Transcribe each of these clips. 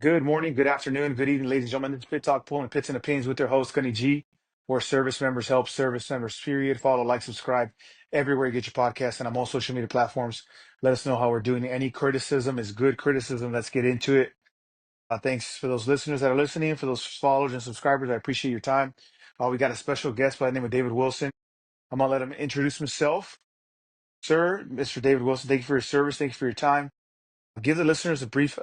Good morning, good afternoon, good evening, ladies and gentlemen. This is Pit Talk Pulling Pits and Opinions with their host, Gunny G, where service members help service members, period. Follow, like, subscribe everywhere you get your podcast, and I'm on social media platforms. Let us know how we're doing. Any criticism is good criticism. Let's get into it. Thanks for those listeners that are listening, for those followers and subscribers. I appreciate your time. We got a special guest by the name of David Wilson. I'm going to let him introduce himself. Sir, Mr. David Wilson, thank you for your service. Thank you for your time. Give the listeners a brief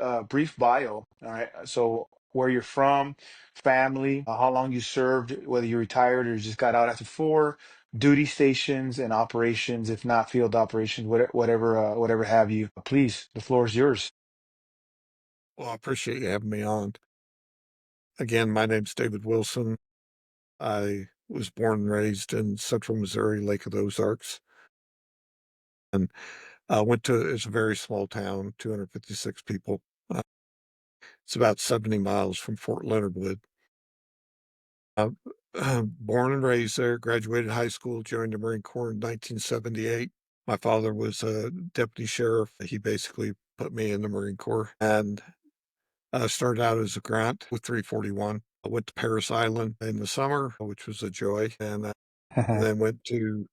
bio. All right. So where you're from, family, how long you served, whether you retired or just got out after four, duty stations and operations, if not field operations, whatever have you. Please, the floor is yours. Well, I appreciate you having me on. Again, my name's David Wilson. I was born and raised in central Missouri, Lake of the Ozarks, and it's a very small town, 256 people. Uh, it's about 70 miles from Fort Leonard Wood. Uh, Born and raised there, graduated high school, joined the Marine Corps in 1978. My father was a deputy sheriff. He basically put me in the Marine Corps, and started out as a grunt with 341. I went to Paris Island in the summer, which was a joy, and then went to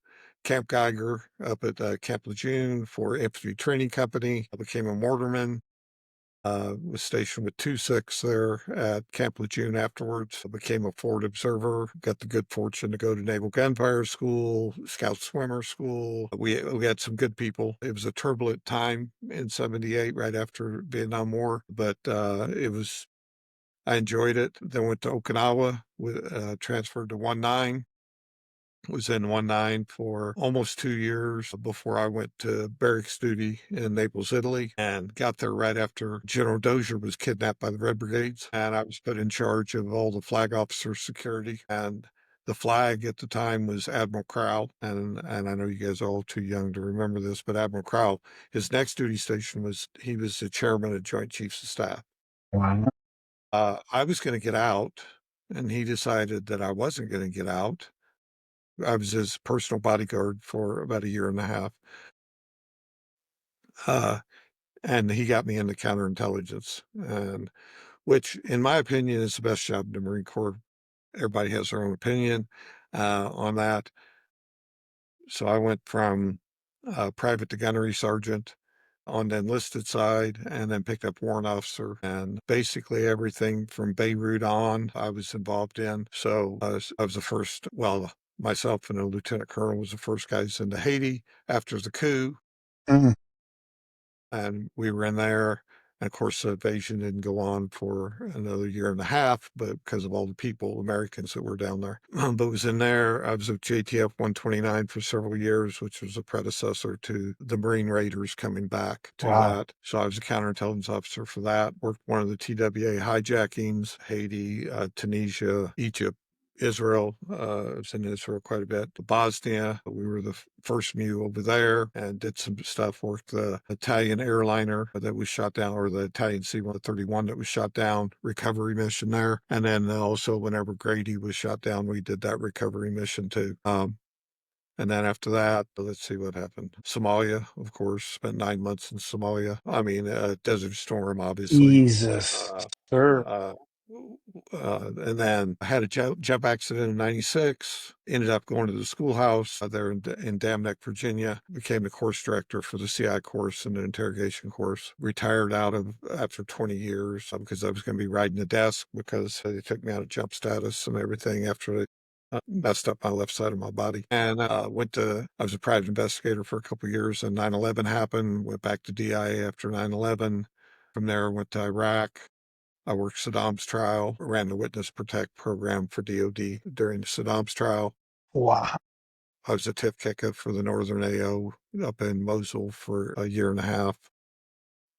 Camp Geiger up at Camp Lejeune for Infantry Training Company. I became a mortarman. Was stationed with 2-6 there at Camp Lejeune afterwards. I became a forward observer, got the good fortune to go to Naval Gunfire School, Scout Swimmer School. We had some good people. It was a turbulent time in 78, right after Vietnam War, but I enjoyed it. Then went to Okinawa, transferred to 19, was in 19 for almost 2 years before I went to barracks duty in Naples, Italy, and got there right after General Dozier was kidnapped by the Red Brigades. And I was put in charge of all the flag officer security. And the flag at the time was Admiral Crowell. And I know you guys are all too young to remember this, but Admiral Crowell, his next duty station he was the chairman of Joint Chiefs of Staff. Wow. I was going to get out, and he decided that I wasn't going to get out. I was his personal bodyguard for about a year and a half. Uh, and he got me into counterintelligence, and which, in my opinion, is the best job in the Marine Corps. Everybody has their own opinion on that. So I went from private to gunnery sergeant on the enlisted side, and then picked up warrant officer, and basically everything from Beirut on I was involved in. So I was the first, well, myself and a lieutenant colonel was the first guys into Haiti after the coup, Mm. and we were in there. And of course, the invasion didn't go on for another year and a half, but because of all the people, Americans that were down there. But was in there. I was with JTF 129 for several years, which was a predecessor to the Marine Raiders coming back to Wow. that. So I was a counterintelligence officer for that. Worked one of the TWA hijackings, Haiti, Tunisia, Egypt, Israel. I was in Israel quite a bit. Bosnia, we were the first MEU over there, and did some stuff. Worked the Italian airliner that was shot down, or the Italian C-131 that was shot down, recovery mission there. And then also whenever Grady was shot down, we did that recovery mission too. And then after that, let's see what happened. Somalia, of course, spent 9 months in Somalia. I mean, Desert Storm, obviously. Jesus. Uh, Sir. uh, and then I had a jump accident in 96, ended up going to the schoolhouse there in Dam Neck, Virginia, became the course director for the CI course and the interrogation course, retired out of after 20 years because I was going to be riding the desk because they took me out of jump status and everything after they messed up my left side of my body. And I was a private investigator for a couple of years, and 9/11 happened, went back to DIA after 9/11. From there, I went to Iraq. I worked Saddam's trial, ran the Witness Protect program for DOD during Saddam's trial. Wow. I was a TIF kicker for the Northern AO up in Mosul for a year and a half.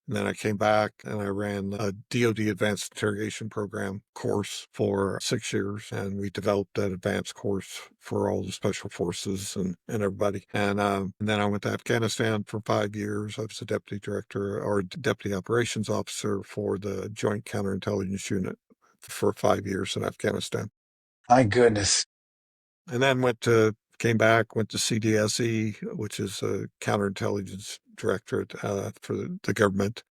And then I came back and I ran a DOD Advanced Interrogation Program course for 6 years. And we developed that advanced course for all the special forces and everybody. And then I went to Afghanistan for 5 years. I was the deputy director or deputy operations officer for the Joint Counterintelligence Unit for 5 years in Afghanistan. My goodness. And then came back, went to CDSE, which is a counterintelligence directorate for the government.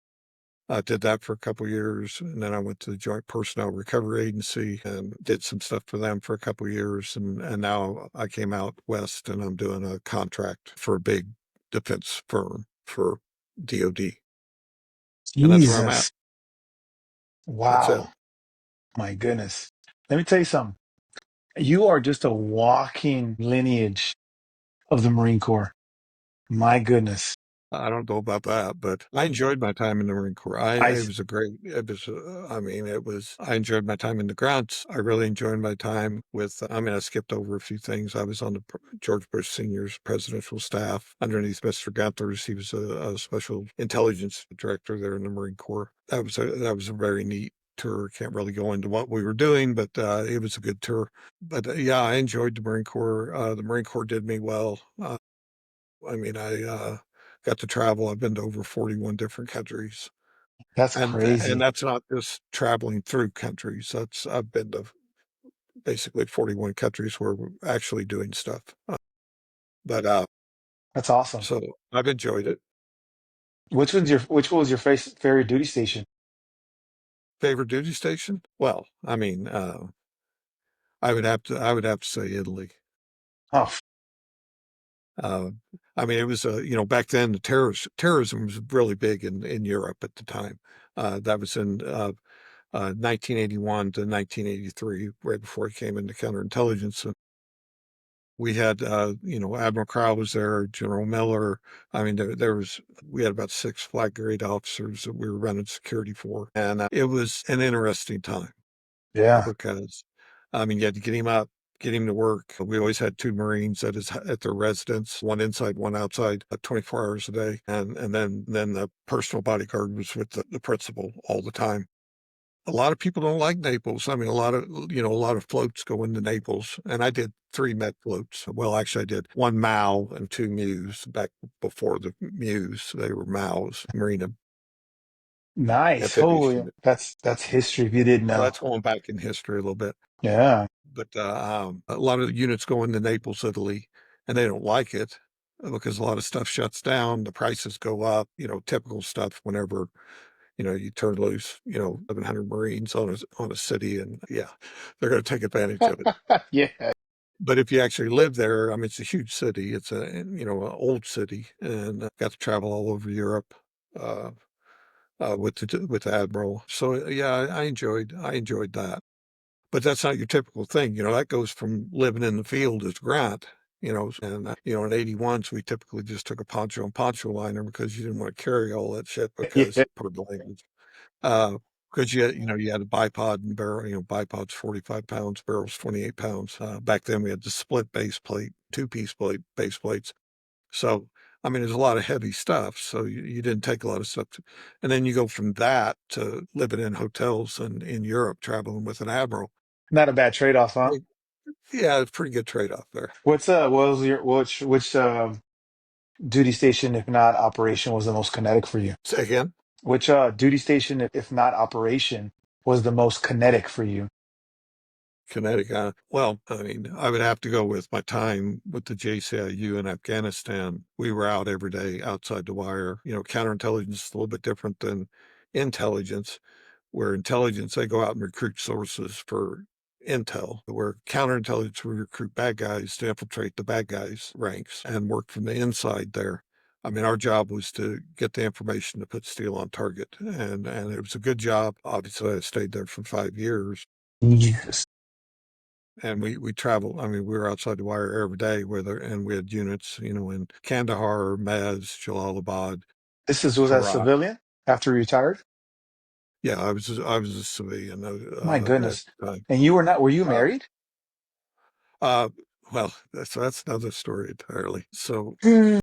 I did that for a couple years, and then I went to the Joint Personnel Recovery Agency and did some stuff for them for a couple years, and now I came out west and I'm doing a contract for a big defense firm for DoD, and that's where I'm at. Jesus. That's it. Wow. My goodness. Let me tell you something. You are just a walking lineage of the Marine Corps. My goodness. I don't know about that, but I enjoyed my time in the Marine Corps. I It was a great, it was, I mean, I enjoyed my time in the grounds. I really enjoyed my time with, I mean, I skipped over a few things. I was on the George Bush Sr.'s presidential staff underneath Mr. Gunthers. He was a special intelligence director there in the Marine Corps. That was a very neat tour. Can't really go into what we were doing, but it was a good tour. But yeah, I enjoyed the Marine Corps. The Marine Corps did me well. I mean, I got to travel. I've been to over 41 different countries, That's and crazy. that's not just traveling through countries. I've been to basically 41 countries where we're actually doing stuff. But That's awesome. so I've enjoyed it. Which was your favorite duty station? Favorite duty station? Well, I mean, I would have to say Italy. Oh, Uh, I mean, it was back then the terrorism was really big in Europe at the time. That was in 1981 to 1983, right before he came into counterintelligence. And we had, Admiral Crowell was there, General Miller. I mean, we had about 6 flag grade officers that we were running security for. And it was an interesting time yeah. because, I mean, you had to get him up, get him to work. We always had 2 Marines at their residence, one inside, one outside, 24 hours a day. And then the personal bodyguard was with the principal all the time. A lot of people don't like Naples. I mean, a lot of floats go into Naples, and I did 3 Met floats. Well, actually, I did 1 MAU and 2 MEUs back before the MEUs. They were MAUs, Marine Nice. Amphibious Holy, Unit. that's history if you didn't Well, know. that's going back in history a little bit. Yeah. But a lot of the units go into Naples, Italy, and they don't like it because a lot of stuff shuts down. The prices go up, typical stuff whenever you turn loose, 1,100 Marines on a city, and yeah, they're going to take advantage of it. Yeah. But if you actually live there, I mean, it's a huge city. It's an old city, and got to travel all over Europe uh, with the admiral. So yeah, I enjoyed that. But that's not your typical thing. That goes from living in the field as Grant. And in 81s, we typically just took a poncho and poncho liner because you didn't want to carry all that shit because Yeah. pardon the language. Uh, because you had a bipod and barrel, bipod's 45 pounds, barrel's 28 pounds. Back then we had the split base plate, 2-piece base plates. So, I mean, there's a lot of heavy stuff. So you didn't take a lot of stuff. And then you go from that to living in hotels and in Europe, traveling with an admiral. Not a bad trade-off, huh? Like, yeah, it's a pretty good trade-off there. What was your which duty station, if not operation, was the most kinetic for you? Say again? Which duty station, if not operation, was the most kinetic for you? Connecticut. Well, I mean, I would have to go with my time with the JCIU in Afghanistan. We were out every day outside the wire. Counterintelligence is a little bit different than intelligence, where intelligence, they go out and recruit sources for intel, where counterintelligence, we recruit bad guys to infiltrate the bad guys' ranks and work from the inside there. I mean, our job was to get the information to put steel on target, and it was a good job. Obviously, I stayed there for 5 years. Yes. And we traveled. I mean, we were outside the wire every day and we had units, in Kandahar, Mez, Jalalabad, Was that Herat. civilian after you retired? Yeah, I was a civilian My at goodness. the time. And you were not, were you Uh, married? uh, well, that's another story entirely. So Mm.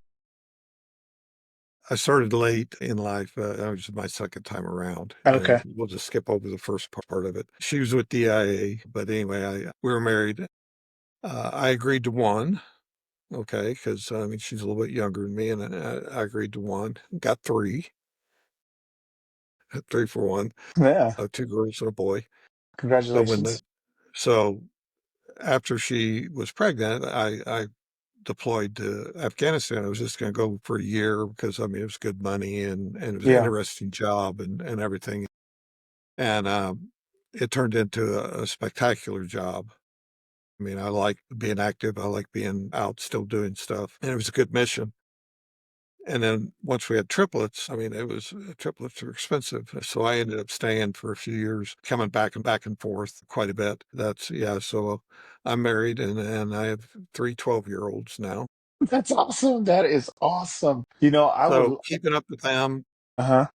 I started late in life. That was my second time around, and Okay. we'll just skip over the first part of it. She was with DIA, but anyway, we were married. I agreed to one. Okay, because I mean she's a little bit younger than me, and I agreed to one. Got three, 3 for 1, Yeah. 2 girls and a boy. So when the Congratulations. so after she was pregnant, I deployed to Afghanistan. I was just going to go for a year because I mean it was good money and it was an Yeah. interesting job and everything. And it turned into a spectacular job. I mean, I like being active. I like being out, still doing stuff, and it was a good mission. And then once we had triplets, I mean, it was triplets are expensive. So I ended up staying for a few years, coming back and forth quite a bit. That's, yeah. So I'm married and I have 3 12-year-olds now. That's awesome. That is awesome. I So would. keeping up with them Uh-huh.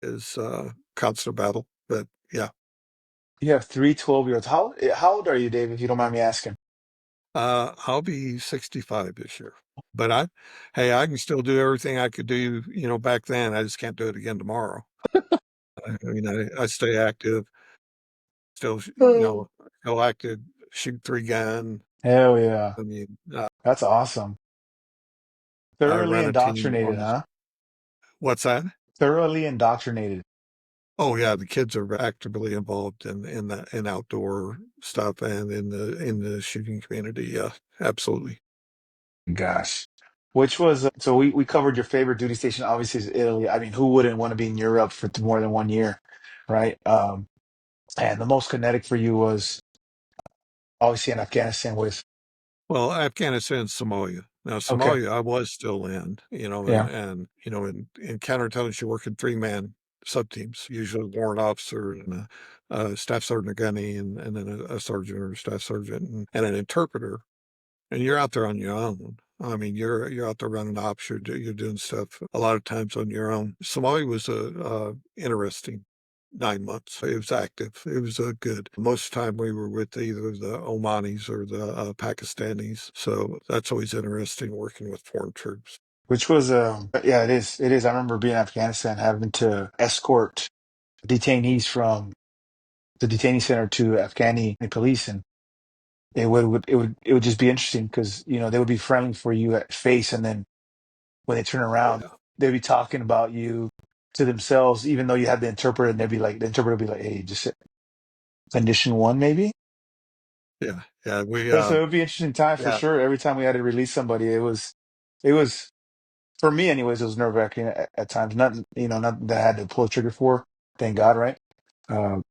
is constant battle. But yeah, You have 3 12-year-olds. How old are you, Dave, if you don't mind me asking? I'll be 65 this year. But hey, I can still do everything I could do, back then. I just can't do it again tomorrow. I mean, I stay active. Still, Oh. still active, shoot 3 gun. Hell yeah. I mean, That's awesome. I Thoroughly run a team indoctrinated, on this. huh? What's that? Thoroughly indoctrinated. Oh yeah, the kids are actively involved in outdoor stuff and in the shooting community. Yeah, absolutely. Gosh. Which was so we covered your favorite duty station, obviously is Italy. I mean, who wouldn't want to be in Europe for more than 1 year, right? And the most kinetic for you was obviously in Afghanistan with Well, Afghanistan, Somalia. Now, okay. Somalia, I was still in, Yeah. in counterintelligence, you work in 3-man sub teams, usually warrant officer and a staff sergeant, Gunny, and then a sergeant or a staff sergeant and an interpreter. And you're out there on your own. I mean, you're out there running ops. You're doing stuff a lot of times on your own. Somalia was a interesting 9 months. It was active. It was good. Most of the time we were with either the Omanis or the Pakistanis. So that's always interesting working with foreign troops. Which was yeah, it is. It is. I remember being in Afghanistan having to escort detainees from the detainee center to Afghani police, and it would just be interesting because they would be friendly for you at face, and then when they turn Oh around, yeah, they'd be talking about you to themselves, even though you had the interpreter, and they'd be like, the interpreter would be like, "Hey, just sit. Condition one, maybe." yeah, yeah. We So it would be an interesting time for yeah, sure. Every time we had to release somebody, it was for me, anyways. It was nerve wracking at times. Nothing, nothing that I had to pull the trigger for. Thank God, right? Um,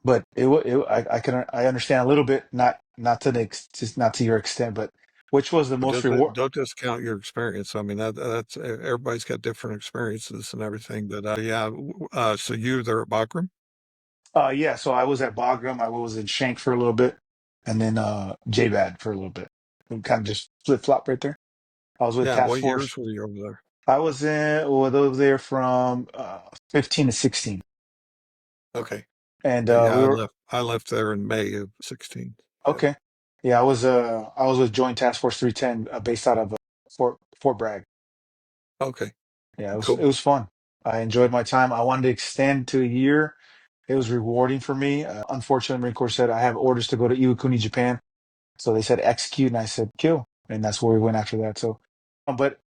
but I understand a little bit, not to just not to your extent, but which was the most reward. don't discount your experience. I mean, that's everybody's got different experiences and everything. But yeah, so you there at Bagram? Yeah, so I was at Bagram, I was in Shank for a little bit, and then JBAD for a little bit. We kind of just flip flop right there. I was with Yeah. Task What Force. years were you over there? I was over there from 15 to 16, Okay. and Yeah, we were I left there in May of 16. Yeah. okay. Yeah, I was with Joint Task Force 310, based out of Fort Bragg. Okay. Yeah, it Cool. was fun. I enjoyed my time. I wanted to extend to a year. It was rewarding for me. Unfortunately, Marine Corps said I have orders to go to Iwakuni, Japan. So they said execute, and I said kill, and that's where we went after that. So, but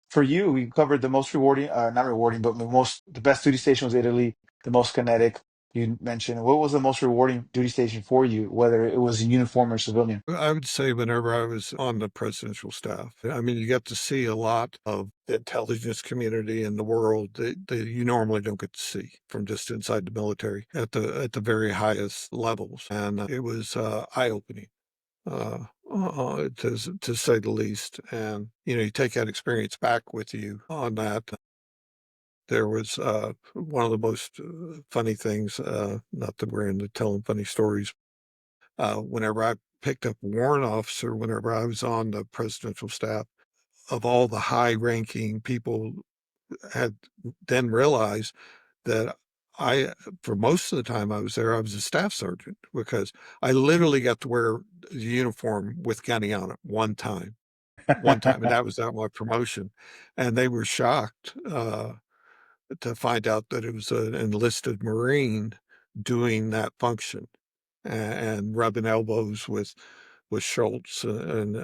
for you, we covered the most rewarding, not rewarding, but the best duty station was Italy. The most kinetic, you mentioned. What was the most rewarding duty station for you, whether it was in uniform or civilian? I would say whenever I was on the presidential staff, I mean, you get to see a lot of the intelligence community in the world that you normally don't get to see from just inside the military at the very highest levels, and it was eye-opening. To say the least, and you take that experience back with you on that. There was one of the most funny things, not that we're into telling funny stories. Whenever I picked up warrant officer, whenever I was on the presidential staff, of all the high ranking people had then realized that I, for most of the time I was there, I was a staff sergeant because I literally got to wear the uniform with Gunny on it one time, and that was at my promotion. And they were shocked to find out that it was an enlisted Marine doing that function and rubbing elbows with Schultz and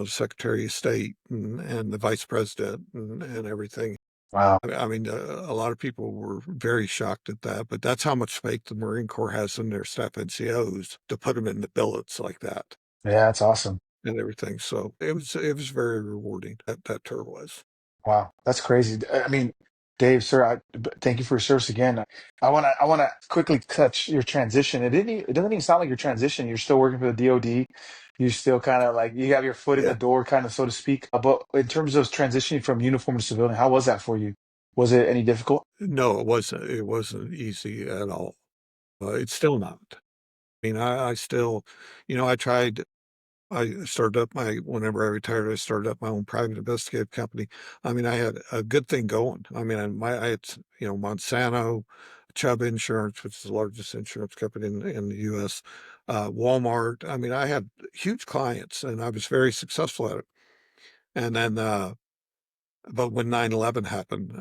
Secretary of State and the Vice President and everything. Wow. I mean, a lot of people were very shocked at that, but that's how much faith the Marine Corps has in their staff NCOs to put them in the billets like that. Yeah, that's awesome. and everything. So it was very rewarding. That tour was. Wow, that's crazy. I mean, Dave, sir, thank you for your service again. I wanna quickly touch your transition. It doesn't even sound like your transition. You're still working for the DoD. You still kind of like you have your foot in the Yeah. door, kind of so to speak. But in terms of transitioning from uniform to civilian, how was that for you? Was it any difficult? No, it wasn't easy at all. It's still not. I mean, I still, I tried. I started up my whenever I retired, I started up my own private investigative company. I mean, I had a good thing going. I mean, I had, Monsanto, Chubb Insurance, which is the largest insurance company in the US, Walmart. I mean, I had huge clients and I was very successful at it. And then, but when 9/11 happened,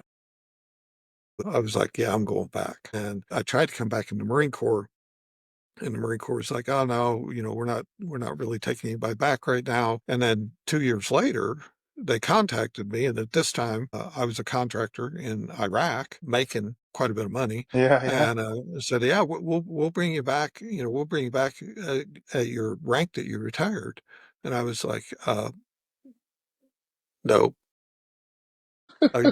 I was like, yeah, I'm going back. And I tried to come back in the Marine Corps. And the Marine Corps is like, "Oh, no, we're not really taking anybody back right now." And then 2 years later, they contacted me, and at this time, I was a contractor in Iraq making quite a bit of money, Yeah, yeah. and, said, "Yeah, we'll bring you back, we'll bring you back, at your rank that you retired." And I was like, "No,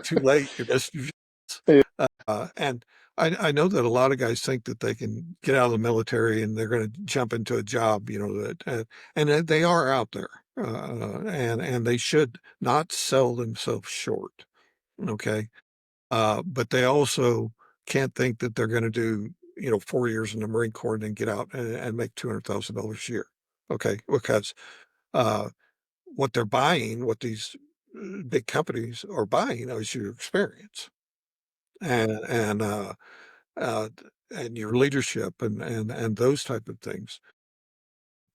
too late, you missed your chance." Yeah. And I know that a lot of guys think that they can get out of the military and they're going to jump into a job, that, and they are out there, and they should not sell themselves short. Okay. But they also can't think that they're going to do, 4 years in the Marine Corps and then get out and make $200,000 a year. Okay. Because, uh, what they're buying, what these big companies are buying is your experience and uh, and your leadership and those type of things.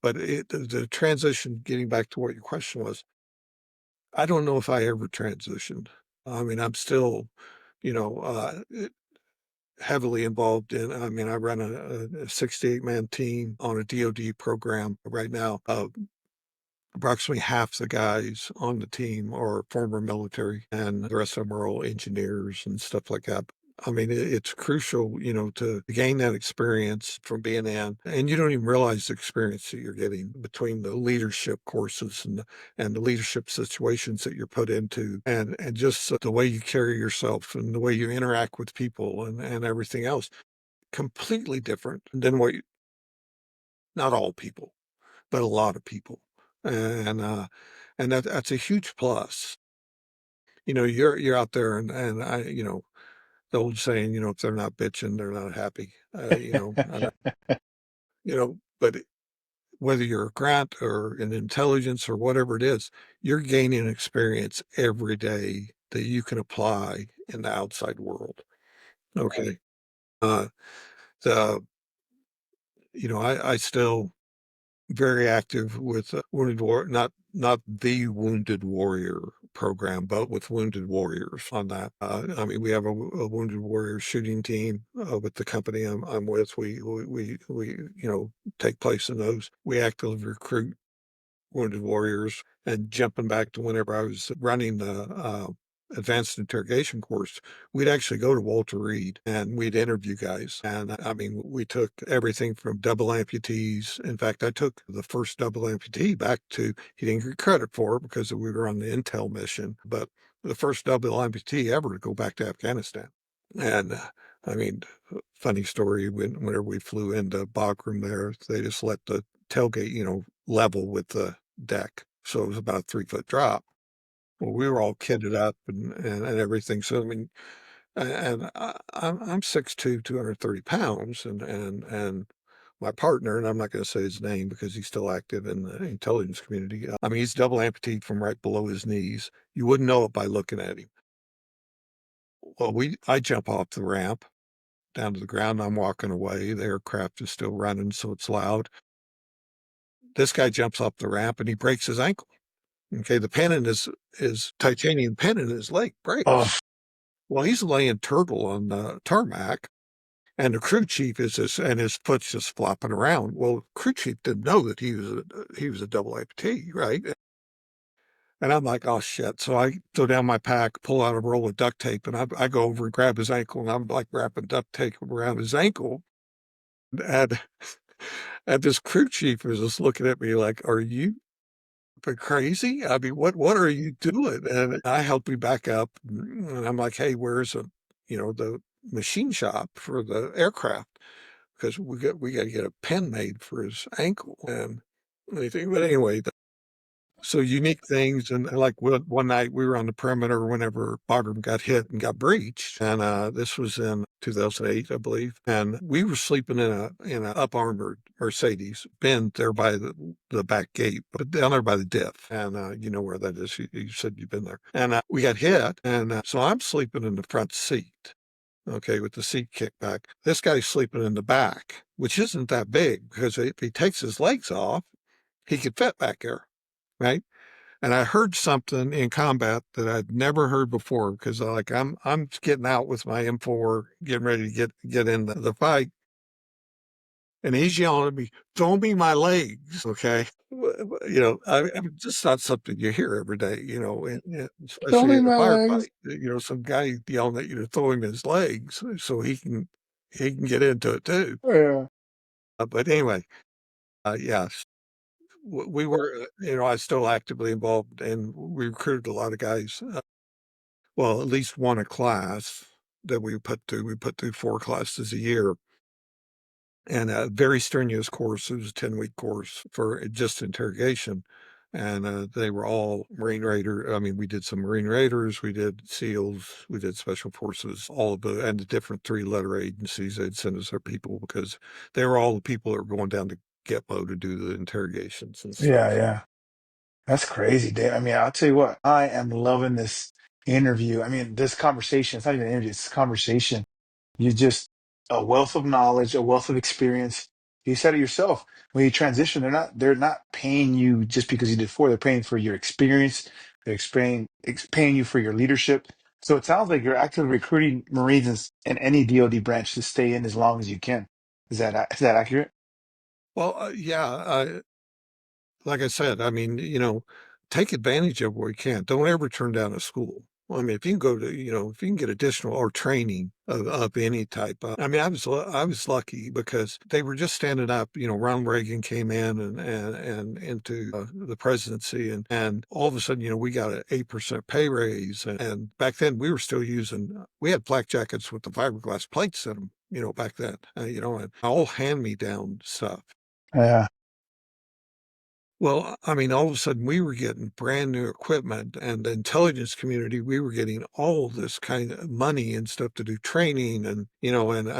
But the transition, getting back to what your question was, I don't know if I ever transitioned. I mean, I'm still, heavily involved in. I mean, I run a 68-man team on a DoD program right now. Approximately half the guys on the team are former military, and the rest of them are all engineers and stuff like that. I mean, it's crucial, to gain that experience from being in, and you don't even realize the experience that you're getting between the leadership courses and the leadership situations that you're put into, and just the way you carry yourself and the way you interact with people and everything else. Completely different than not all people, but a lot of people. And, that's a huge plus. You're out there and the old saying, if they're not bitching, they're not happy. But whether you're a grant or an intelligence or whatever it is, you're gaining experience every day that you can apply in the outside world. Okay. Uh, the, I still very active with Wounded Warrior, not the Wounded Warrior program, but with Wounded Warriors on that. I mean, we have a Wounded Warrior shooting team with the company I'm with. We take place in those. We actively recruit Wounded Warriors. And jumping back to whenever I was running the advanced interrogation course, we'd actually go to Walter Reed and we'd interview guys. And I mean, we took everything from double amputees. In fact, I took the first double amputee back to, he didn't get credit for it because we were on the intel mission, but the first double amputee ever to go back to Afghanistan. And I mean, funny story, whenever we flew into Bagram there, they just let the tailgate, level with the deck. So it was about a 3-foot drop. Well, we were all kitted up and everything. So I mean, and I'm 6'2", 230 pounds, and my partner, and I'm not going to say his name because he's still active in the intelligence community. I mean, he's double amputee from right below his knees. You wouldn't know it by looking at him. Well, I jump off the ramp down to the ground. I'm walking away. The aircraft is still running, so it's loud. This guy jumps off the ramp and he breaks his ankle. Okay, the pin in his titanium pin in his leg Oh, breaks. Well, he's laying turtle on the tarmac, and the crew chief is just, and his foot's just flopping around. Well, crew chief didn't know that he was a double amputee, right? And I'm like, oh shit. So I throw down my pack, pull out a roll of duct tape, and I go over and grab his ankle, and I'm like wrapping duct tape around his ankle. And, and this crew chief was just looking at me like, are you but crazy? I mean, what are you doing? And I helped me back up, and I'm like, "Hey, where's the machine shop for the aircraft? Because we gotta get a pen made for his ankle." And anything, but anyway, so unique things, and like one night we were on the perimeter whenever Bagram got hit and got breached, and this was in 2008, I believe, and we were sleeping in a up armored Mercedes Benz there by the back gate, but down there by the diff, and you know where that is. You said you've been there, and we got hit, and so I'm sleeping in the front seat. Okay, with the seat kicked back. This guy's sleeping in the back, which isn't that big because if he takes his legs off, he could fit back there, right? And I heard something in combat that I'd never heard before because like I'm getting out with my M4, getting ready to get in the fight, and he's yelling at me, "Throw me my legs!" Okay, I'm just not something you hear every day, Show especially me in a my firefight. legs. Some guy yelling at you to throw him his legs so he can get into it too. Yeah. But anyway, yeah, we were, I still actively involved, and we recruited a lot of guys. Well, at least one a class that we put through. We put through 4 classes a year, and a very strenuous course. It was a 10-week course for just interrogation, and, they were all Marine Raider. I mean, we did some Marine Raiders, we did SEALs, we did Special Forces, all of the different three-letter agencies. They'd send us their people because they were all the people that were going down to Gitmo to do the interrogations and Yeah, stuff. yeah. That's crazy, Dave. I mean, I'll tell you what, I am loving this interview. I mean, this conversation, it's not even an interview, it's a conversation. You just a wealth of knowledge, a wealth of experience. You said it yourself. When you transition, they're not paying you just because you did four. They're paying for your experience. They're paying you for your leadership. So it sounds like you're actively recruiting Marines in any DoD branch to stay in as long as you can. Is that accurate? Well, yeah, like I said, I mean, take advantage of what you can. Don't ever turn down a school. Well, I mean, if you can go to, if you can get additional or training of any type. I mean, I was lucky because they were just standing up. Ronald Reagan came in and into the presidency, and all of a sudden, we got an 8% pay raise. And back then, we had flak jackets with the fiberglass plates in them. Back then, and all hand me down stuff. Yeah. Well, I mean, all of a sudden we were getting brand new equipment, and the intelligence community, we were getting all this kind of money and stuff to do training. And I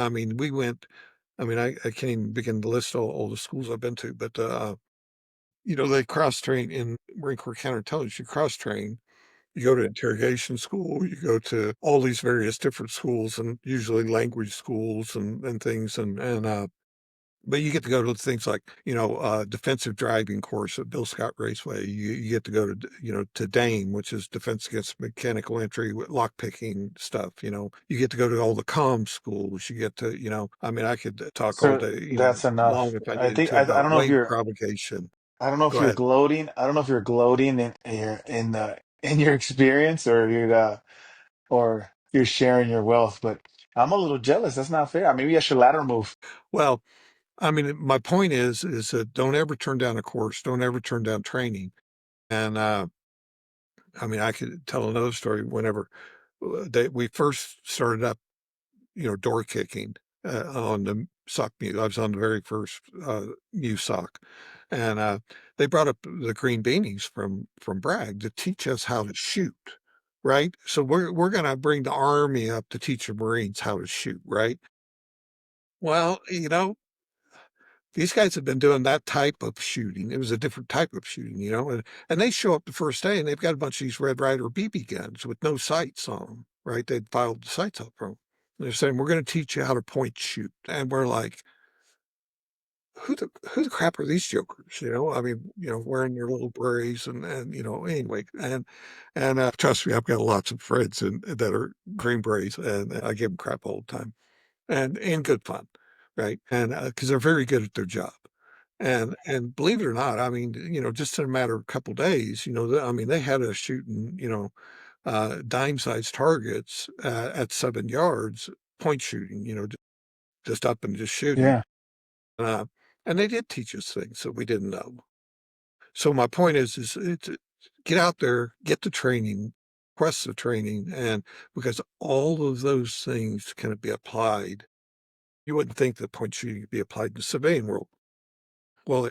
mean, I can't even begin to list all the schools I've been to, but, they cross train in Marine Corps counterintelligence. You cross train, you go to interrogation school, you go to all these various different schools, and usually language schools and things. But you get to go to things like, defensive driving course at Bill Scott Raceway. You get to go to, to DAME, which is Defense Against Mechanical Entry with lockpicking stuff. You get to go to all the comm schools. You get to, I mean, I could talk all So day, that's long enough. if I I needed think to I about don't know if wave you're propagation. I don't know if Go you're ahead. gloating. I don't know if you're gloating in your experience, or you're sharing your wealth, but I'm a little jealous. That's not fair. Maybe I should ladder move. Well, I mean, my point is that don't ever turn down a course. Don't ever turn down training. And, I mean, I could tell another story whenever we first started up, door kicking on the sock mute. I was on the very first mute sock, and they brought up the green beanies from Bragg to teach us how to shoot. Right, so we're going to bring the Army up to teach the Marines how to shoot. Right. Well, these guys have been doing that type of shooting. It was a different type of shooting, and they show up the first day and they've got a bunch of these Red Ryder BB guns with no sights on them, right? They'd filed the sights up from 'em. They're saying, "We're going to teach you how to point shoot." And we're like, who the crap are these jokers? I mean, wearing your little berets and anyway. And trust me, I've got lots of friends that are Green Berets, and I give them crap all the time, and good fun, right? And because they're very good at their job. And believe it or not, I mean, just in a matter of a couple days, I mean, they had us shooting, dime-sized targets at 7 yards, point shooting, just up and just shooting. Yeah. Uh, and they did teach us things that we didn't know. So my point is it's get out there, get the training, request the training, and because all of those things can be applied. You wouldn't think that point shooting could be applied in the civilian world. Well,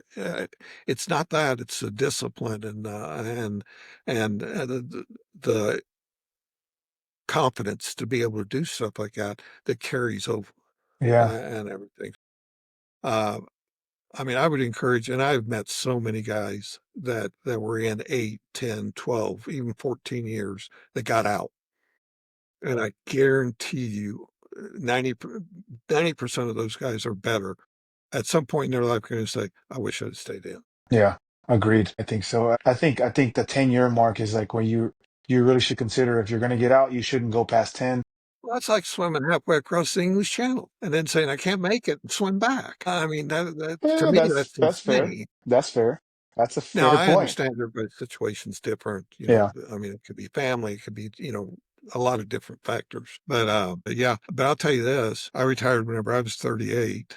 it's not that, it's the discipline and the confidence to be able to do stuff like that that carries over, Yeah. and everything. Uh, I mean, I would encourage, and I've met so many guys that were in 8, 10, 12, even 14 years that got out, and I guarantee you, 90% of those guys are better. At some point in their life, gonna say, "I wish I'd stayed in." Yeah. Agreed. I think so. I think the 10-year mark is like where you really should consider if you're going to get out, you shouldn't go past 10. Well, that's like swimming halfway across the English Channel and then saying, "I can't make it," and swim back. I mean, that to Yeah, me, that's that's fair. insane. That's fair. That's a Now, fair I point. understand everybody's situation's different, Yeah. I mean, it could be family, it could be, a lot of different factors. But yeah, but I'll tell you this, I retired whenever I was 38,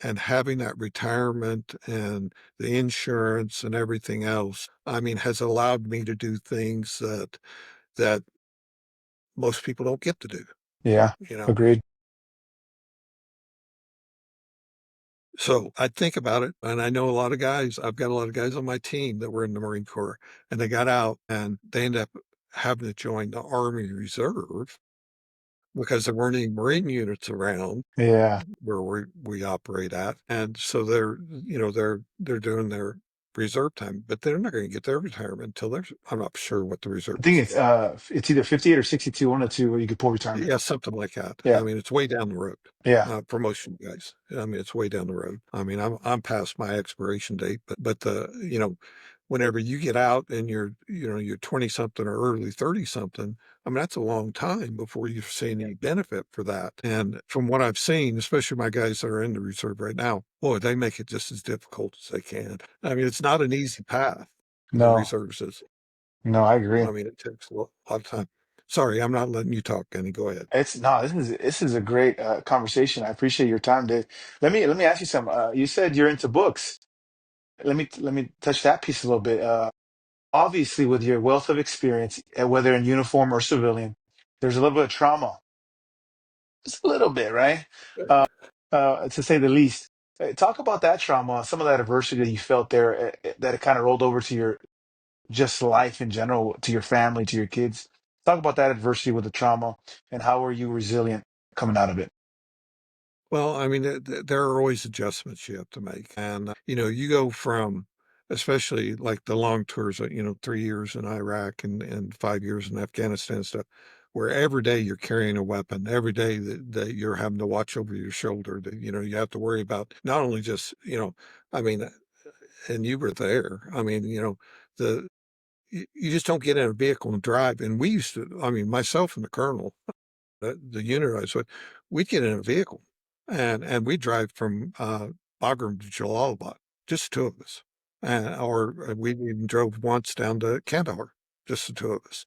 and having that retirement and the insurance and everything else, I mean, has allowed me to do things that most people don't get to do, Yeah. you know? Agreed. So I think about it, and I know a lot of guys. I've got a lot of guys on my team that were in the Marine Corps, and they got out and they ended up having to join the Army Reserve because there weren't any Marine units around Yeah. where we operate at, and so they're doing their reserve time, but they're not going to get their retirement until they're. I'm not sure what the I reserve think is. it's either 58 or 62, one of the two, where you could pull retirement. Yeah, something like that. I Yeah. mean, it's way down the road. Yeah. Promotion guys. I mean, it's way down the road. I mean, I'm past my expiration date, but whenever you get out and you're 20 something or early 30 something, I mean, that's a long time before you're seeing any benefit for that. And from what I've seen, especially my guys that are in the reserve right now, boy, they make it just as difficult as they can. I mean, it's not an easy path. The No. reserves is. No, I agree. I mean, it takes a lot of time. Sorry, I'm not letting you talk, Kenny. Go ahead. It's no, this is a great conversation. I appreciate your time, Dave. Let me ask you something. You said you're into books. Let me touch that piece a little bit. Obviously, with your wealth of experience, whether in uniform or civilian, there's a little bit of trauma, just a little bit, right? Uh, to say the least. Talk about that trauma, some of that adversity that you felt there, that it kind of rolled over to your just life in general, to your family, to your kids. Talk about that adversity with the trauma and how were you resilient coming out of it? Well, I mean, there are always adjustments you have to make. And, you go from, especially like the long tours, 3 years in Iraq and 5 years in Afghanistan and stuff, where every day you're carrying a weapon, every day that you're having to watch over your shoulder, that, you have to worry about not only just, I mean, and you were there. I mean, the, you just don't get in a vehicle and drive. And we used to, I mean, myself and the colonel, the unit I was with, we'd get in a vehicle and we'd drive from Bagram to Jalalabad, just the two of us. Or we even drove once down to Kandahar, just the two of us.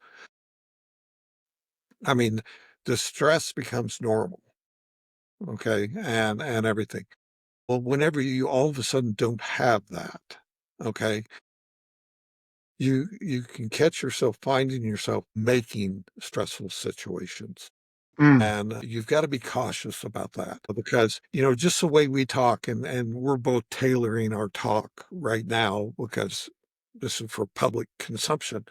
I mean, the stress becomes normal, okay, and everything. Well, whenever you all of a sudden don't have that, okay, you can catch yourself finding yourself making stressful situations. Mm, And you've got to be cautious about that because, just the way we talk and we're both tailoring our talk right now because this is for public consumption.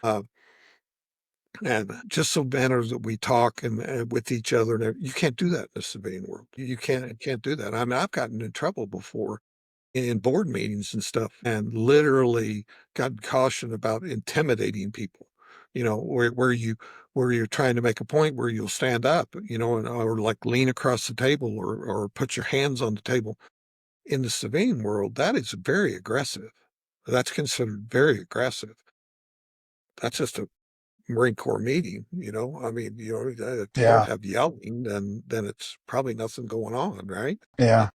And just the manner that we talk and with each other, you can't do that in the civilian world. You can't do that. I mean, I've gotten in trouble before in board meetings and stuff and literally got cautioned about intimidating people, where you're trying to make a point where you'll stand up, or like lean across the table or put your hands on the table. In the civilian world, that is very aggressive. That's considered very aggressive. That's just a Marine Corps meeting, I mean, if you don't yeah. have yelling, then it's probably nothing going on, right? Yeah.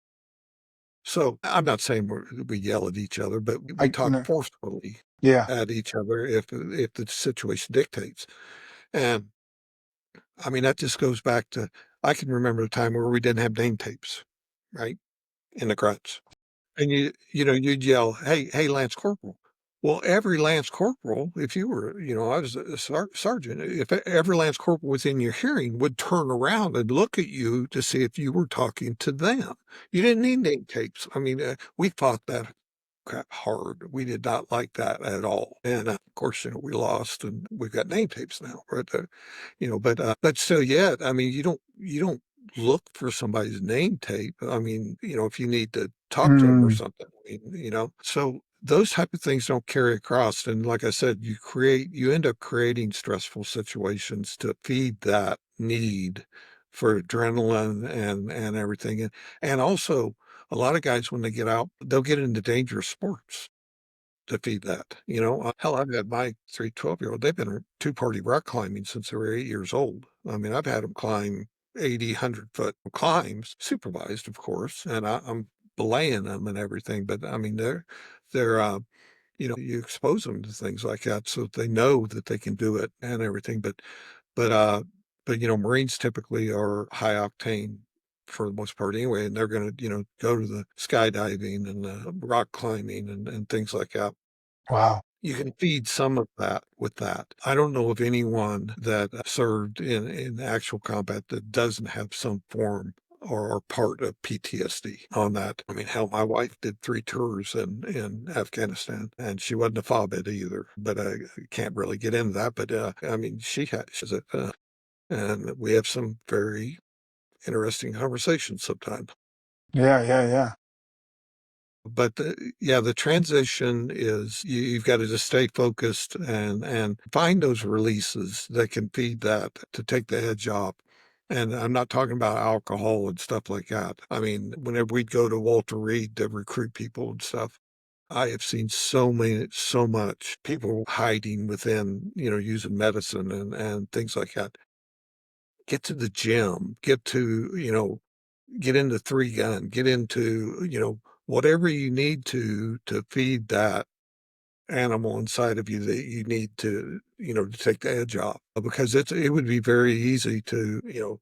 So I'm not saying we yell at each other, but we talk No, forcefully yeah. at each other if the situation dictates. And I mean, that just goes back to I can remember a time where we didn't have name tapes, right? In the grunts. And you'd yell, hey, Lance Corporal. Well, every lance corporal, if you were, I was a sergeant, if every lance corporal within your hearing would turn around and look at you to see if you were talking to them. You didn't need name tapes. I mean, we fought that crap hard. We did not like that at all. And of course, we lost and we've got name tapes now, right? But still yet, I mean, you don't look for somebody's name tape. I mean, if you need to talk to them or Mm, something, I mean, so those type of things don't carry across. And like I said, you end up creating stressful situations to feed that need for adrenaline and everything. And also, a lot of guys, when they get out, they'll get into dangerous sports to feed that. Hell, I've had my 3 12-year-old, they've been two-party rock climbing since they were 8 years old. I mean, I've had them climb 80, 100-foot climbs, supervised, of course, and I'm belaying them and everything. But I mean, you expose them to things like that so that they know that they can do it and everything. But, uh, but Marines typically are high octane for the most part anyway, and they're going to, go to the skydiving and rock climbing and things like that. wow. You can feed some of that with that. I don't know of anyone that served in actual combat that doesn't have some form or part of PTSD on that. I mean, hell, my wife did 3 tours in Afghanistan, and she wasn't a FOBIT either. But I can't really get into that. But I mean, she's it, and we have some very interesting conversations sometimes. Yeah, yeah, yeah. But yeah, the transition is you've got to just stay focused and find those releases that can feed that to take the edge off. And I'm not talking about alcohol and stuff like that. I mean, whenever we'd go to Walter Reed to recruit people and stuff, I have seen so much people hiding within, using medicine and things like that. Get to the gym, get into 3 gun, get into, whatever you need to feed that animal inside of you that you need to take the edge off. Because it would be very easy to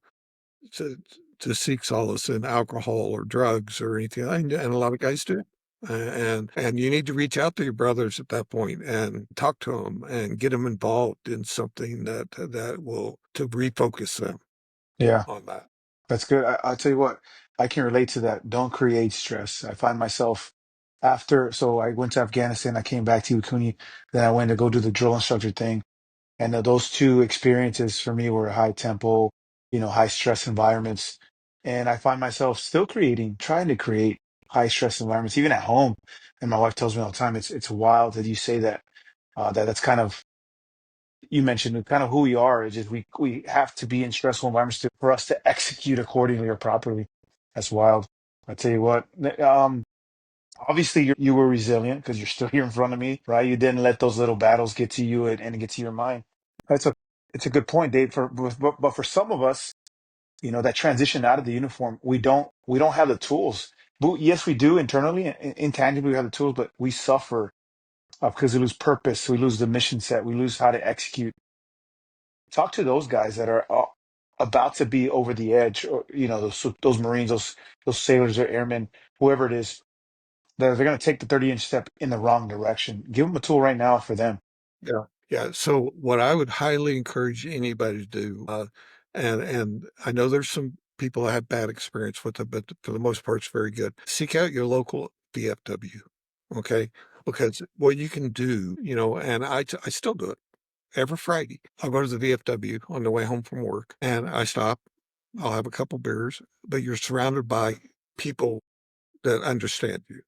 to seek solace in alcohol or drugs or anything, and a lot of guys do. And you need to reach out to your brothers at that point and talk to them and get them involved in something that will to refocus them Yeah, on that. that's good. I'll tell you what, I can relate to that. Don't create stress. I find myself so I went to Afghanistan, I came back to Kuni, then I went to go do the drill instructor thing. And those two experiences for me were high tempo, high stress environments. And I find myself still trying to create high stress environments, even at home. And my wife tells me all the time, it's wild that you say that. That's kind of you mentioned kind of who we are. It's just we have to be in stressful environments for us to execute accordingly or properly. That's wild. I tell you what. Obviously, you were resilient because you're still here in front of me, right? You didn't let those little battles get to you and get to your mind. That's a it's a good point, Dave. But for some of us, that transition out of the uniform, we don't have the tools. But yes, we do internally, intangibly, we have the tools, but we suffer because we lose purpose, we lose the mission set, we lose how to execute. Talk to those guys that are about to be over the edge, or those Marines, those sailors or airmen, whoever it is that they're going to take the 30-inch step in the wrong direction. Give them a tool right now for them. Yeah. Yeah. So what I would highly encourage anybody to do, and I know there's some people that have bad experience with it, but for the most part, it's very good. Seek out your local VFW. Okay. Because what you can do, and I still do it every Friday. I'll go to the VFW on the way home from work and I stop. I'll have a couple beers, but you're surrounded by people that understand you.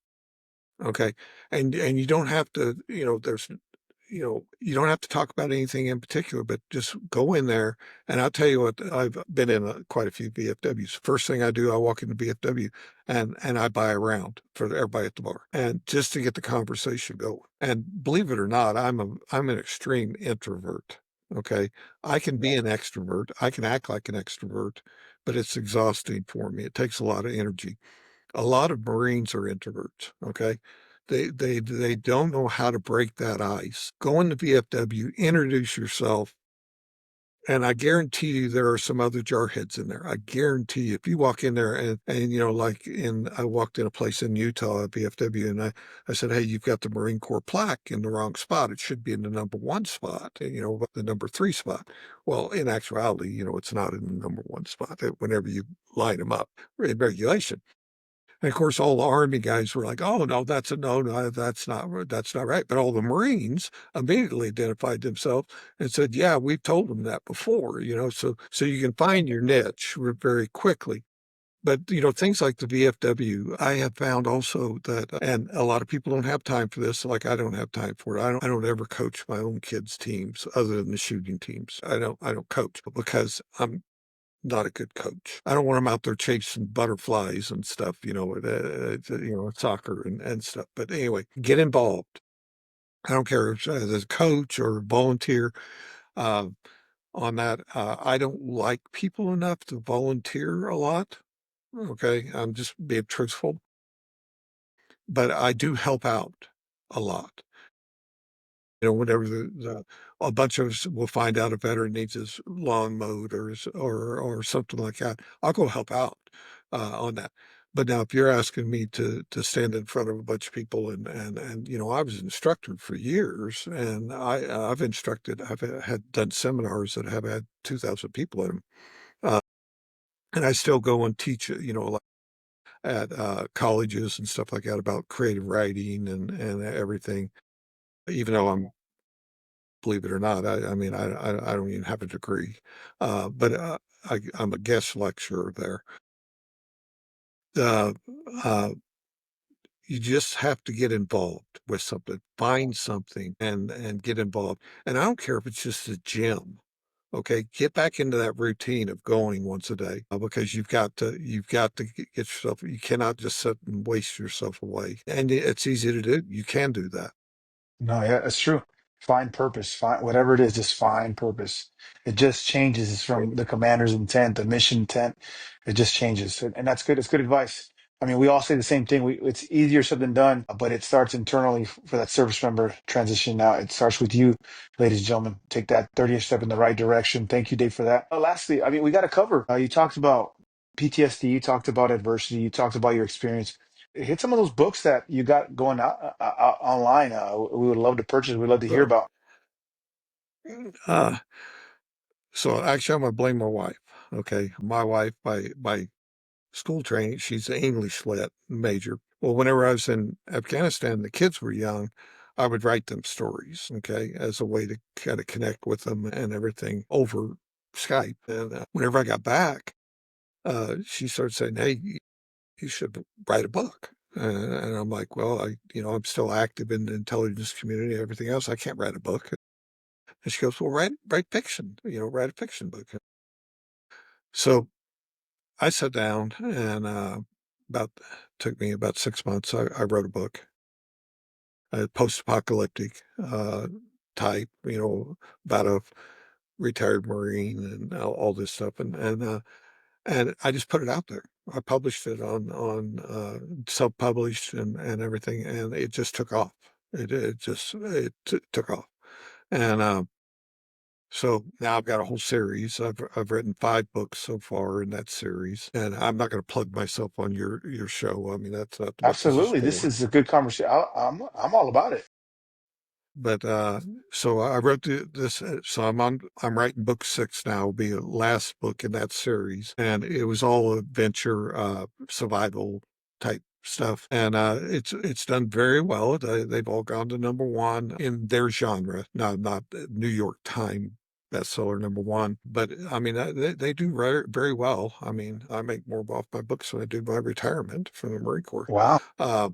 Okay. And you don't have to, you don't have to talk about anything in particular, but just go in there. And I'll tell you what, I've been in quite a few VFWs. First thing I do, I walk into VFW and I buy a round for everybody at the bar, and just to get the conversation going. And believe it or not, I'm an extreme introvert. Okay. I can be an extrovert. I can act like an extrovert, but it's exhausting for me. It takes a lot of energy. A lot of Marines are introverts, okay? They don't know how to break that ice. Go into VFW, introduce yourself, And I guarantee you there are some other jarheads in there. I guarantee you, if you walk in there and like I walked in a place in Utah at BFW and I said, hey, you've got the Marine Corps plaque in the wrong spot. It should be in the number 1 spot, the number 3 spot. Well, in actuality, it's not in the number 1 spot whenever you line them up in regulation. And of course, all the Army guys were like, "Oh no, no, that's not right." But all the Marines immediately identified themselves and said, "Yeah, we've told them that before." So you can find your niche very quickly. But things like the VFW, I have found also that, and a lot of people don't have time for this. Like I don't have time for it. I don't ever coach my own kids' teams other than the shooting teams. I don't coach because I'm not a good coach. I don't want him out there chasing butterflies and stuff, soccer and stuff. But anyway, get involved. I don't care if as a coach or a volunteer uh, on that. I don't like people enough to volunteer a lot. Okay, I'm just being truthful, but I do help out a lot. Whenever a bunch of us will find out a veteran needs his lawn mowed or something like that, I'll go help out on that. But now, if you're asking me to stand in front of a bunch of people and I was an instructor for years, and I've instructed, I've had done seminars that have had 2,000 people in them, uh, and I still go and teach, like at colleges and stuff like that about creative writing and everything. Even though I'm believe it or not. I mean, I don't even have a degree, but I'm a guest lecturer there. Uh, uh, you just have to get involved with something, find something, and get involved. And I don't care if it's just a gym. Okay, get back into that routine of going once a day because you've got to get yourself. You cannot just sit and waste yourself away. And it's easy to do. You can do that. No, yeah, it's true. Find purpose. Find whatever it is, just find purpose. It just changes from the commander's intent, the mission intent. It just changes. And that's good. It's good advice. I mean, we all say the same thing. It's easier said than done, but it starts internally for that service member transition. Now it starts with you, ladies and gentlemen. Take that 30th step in the right direction. Thank you, Dave, for that. Lastly, I mean, we got to cover. You talked about PTSD. You talked about adversity. You talked about your experience. Hit some of those books that you got going out online. We would love to purchase. We'd love to hear Uh, about. uh, so actually, I'm gonna blame my wife. Okay, my wife by school training, she's an English lit major. Well, whenever I was in Afghanistan, the kids were young. I would write them stories, okay, as a way to kind of connect with them and everything over Skype. And whenever I got back, she started saying, "Hey, you should write a book." And I'm like, "Well, I'm still active in the intelligence community and everything else. I can't write a book." And she goes, "Well, write fiction. Write a fiction book." So I sat down and about took me about 6 months. I wrote a book, post-apocalyptic type, about a retired Marine and all this stuff, and I just put it out there. I published it on self-published and everything, and it just took off. It took off, and so now I've got a whole series. I've written 5 books so far in that series, and I'm not going to plug myself on your show. I mean, that's not what this is Absolutely, this for. is a good conversation. I'm all about it. But so I wrote this. So I'm writing book 6 now. Will be the last book in that series, and it was all adventure, survival type stuff, and it's done very well. They've all gone to number 1 in their genre. Not New York Times bestseller number 1, but I mean they do very very well. I mean I make more off my books than I do my retirement from the Marine Corps. Wow. Uh,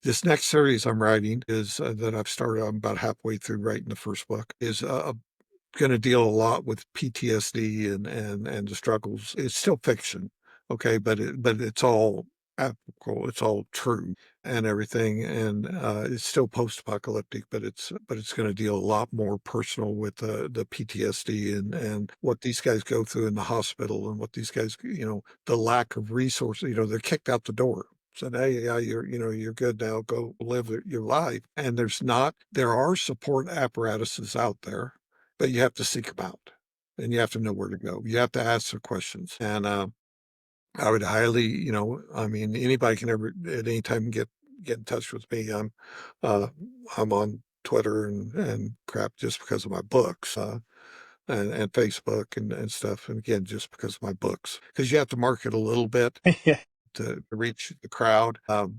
this next series I'm writing is that I've started. I'm about halfway through writing the first book. Is going to deal a lot with PTSD and the struggles. It's still fiction, okay, but it's all applicable. It's all true and everything, and it's still post-apocalyptic, but it's going to deal a lot more personal with the PTSD and what these guys go through in the hospital and what these guys, the lack of resources. They're kicked out the door. Said, hey, yeah, you're good now. Go live your life. And there are support apparatuses out there but you have to seek them out and you have to know where to go. You have to ask the questions. And I would highly, I mean, anybody can ever at any time get in touch with me. Uh, I'm on Twitter and crap just because of my books. And Facebook and stuff. And again, just because of my books, because you have to market a little bit Yeah, to reach the crowd, to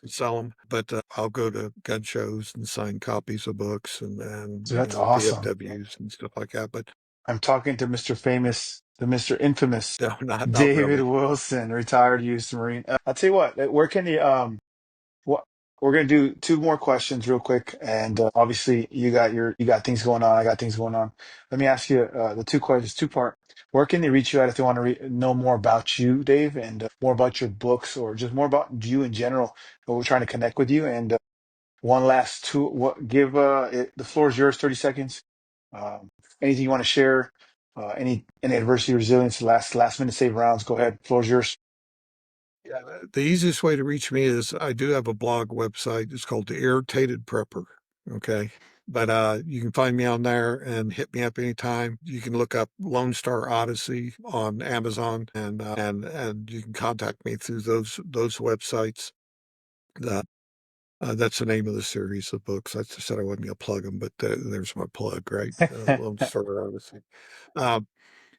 sell them. But I'll go to gun shows and sign copies of books and so that's awesome. VFWs and stuff like that. But I'm talking to Mr. Famous, the Mr. Infamous no, not David really. Wilson, retired U.S. Marine. I'll tell you what, where can you what we're gonna do two more questions real quick, and obviously you got things going on, I got things going on. Let me ask you the two questions, two part. Where can they reach you at if they want to know more about you, Dave, and more about your books, or just more about you in general? We're trying to connect with you, and one last two. What give the floor is yours, 30 seconds. Um, anything you want to share? Any adversity resilience, last minute save rounds. Go ahead, floor is yours. Yeah, the easiest way to reach me is I do have a blog website. It's called The Irritated Prepper. Okay. But you can find me on there and hit me up anytime. You can look up Lone Star Odyssey on Amazon and you can contact me through those websites. That that's the name of the series of books. I said I wasn't going to plug them, but there's my plug, right? Lone Star Odyssey. Uh,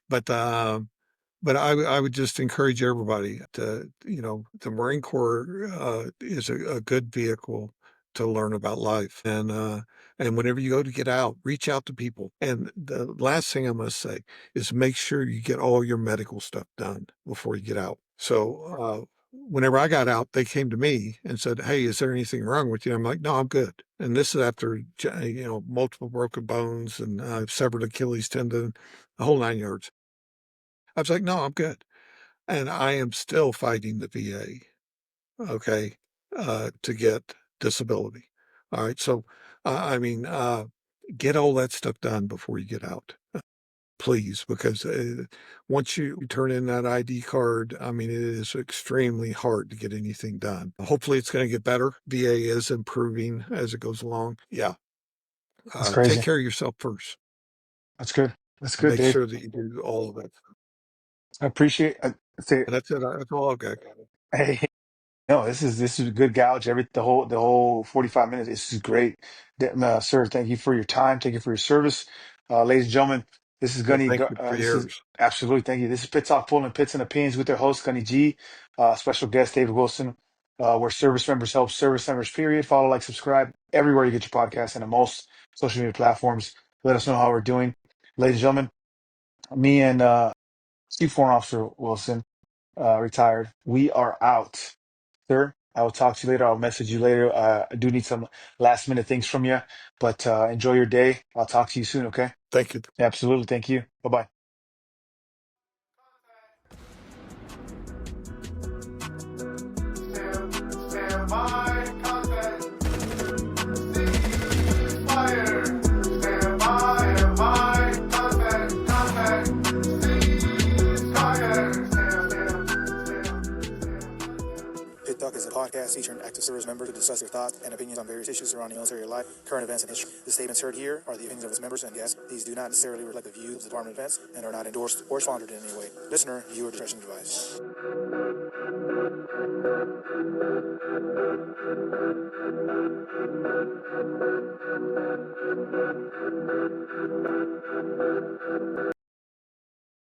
but I would just encourage everybody to, the Marine Corps is a good vehicle to learn about life. And whenever you go to get out, reach out to people. And the last thing I must say is make sure you get all your medical stuff done before you get out. So whenever I got out, they came to me and said, "Hey, is there anything wrong with you?" I'm like, "No, I'm good." And this is after, multiple broken bones and severed Achilles tendon, the whole 9 yards. I was like, "No, I'm good." And I am still fighting the VA, okay, to get disability. All right. So, I mean, get all that stuff done before you get out, please, because once you turn in that ID card, I mean, it is extremely hard to get anything done. Hopefully, it's going to get better. VA is improving as it goes along. Yeah. That's Take crazy. care of yourself first That's good. That's and good, make Dave. sure that you do all of it. I appreciate. I say, And that's it. That's all I've got. hey, no, this is a good gouge. The whole 45 minutes. This is great, sir. Thank you for your time. Thank you for your service, ladies and gentlemen. This is Well, Gunny. thank you for This is yours. absolutely thank you. This is Pit Talk Pulling Pits and Opinions with their host Gunny G, special guest David Wilson. Where service members help service members. Period. Follow, like, subscribe everywhere you get your podcast and on most social media platforms. Let us know how we're doing, ladies and gentlemen. Me and Chief Warrant Officer Wilson, retired. We are out, sir. I will talk to you later. I'll message you later. I do need some last minute things from you, but enjoy your day. I'll talk to you soon, okay? Thank you. Absolutely. Thank you. Bye bye. Stand by, contact, ceasefire. Stand by, contact, ceasefire. Pit Talk is a podcast featuring active service members who discuss their thoughts and opinions on various issues surrounding military life, current events, and history. The statements heard here are the opinions of its members and guests. These do not necessarily reflect the views of the Department of Defense and are not endorsed or sponsored in any way. Listener, viewer discretion advised.